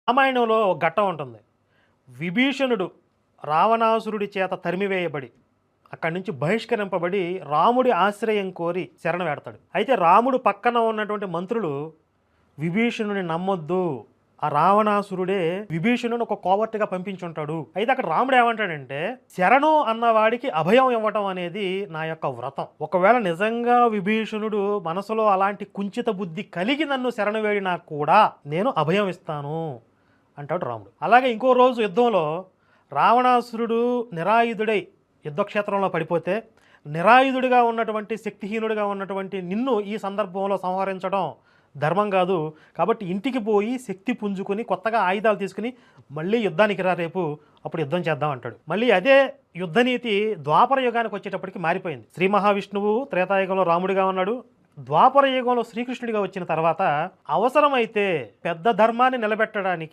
రామాయణంలో ఒక ఘట్టం ఉంటుంది. విభీషణుడు రావణాసురుడి చేత తరిమివేయబడి అక్కడి నుంచి బహిష్కరింపబడి రాముడి ఆశ్రయం కోరి శరణ వేడతాడు. అయితే రాముడు పక్కన ఉన్నటువంటి మంత్రులు విభీషణుని నమ్మొద్దు, ఆ రావణాసురుడే విభీషణుని ఒక కోవర్ట్గా పంపించుంటాడు. అయితే అక్కడ రాముడు ఏమంటాడంటే, శరణు అన్నవాడికి అభయం ఇవ్వటం అనేది నా యొక్క వ్రతం. ఒకవేళ నిజంగా విభీషణుడు మనసులో అలాంటి కుంచిత బుద్ధి కలిగి నన్ను శరణు వేడినా కూడా నేను అభయం ఇస్తాను అంటాడు రాముడు. అలాగే ఇంకో రోజు యుద్ధంలో రావణాసురుడు నిరాయుధుడై యుద్ధక్షేత్రంలో పడిపోతే నిరాయుధుడిగా ఉన్నటువంటి శక్తిహీనుడిగా ఉన్నటువంటి నిన్ను ఈ సందర్భంలో సంహరించడం ధర్మం కాదు, కాబట్టి ఇంటికి పోయి శక్తి పుంజుకొని కొత్తగా ఆయుధాలు తీసుకుని మళ్ళీ యుద్ధానికి రా, రేపు అప్పుడు యుద్ధం చేద్దాం అంటాడు. మళ్ళీ అదే యుద్ధనీతి ద్వాపర యుగానికి వచ్చేటప్పటికి మారిపోయింది. శ్రీ మహావిష్ణువు త్రేతాయుగంలో రాముడిగా ఉన్నాడు, ద్వాపర యుగంలో శ్రీకృష్ణుడిగా వచ్చిన తర్వాత అవసరమైతే పెద్ద ధర్మాన్ని నిలబెట్టడానికి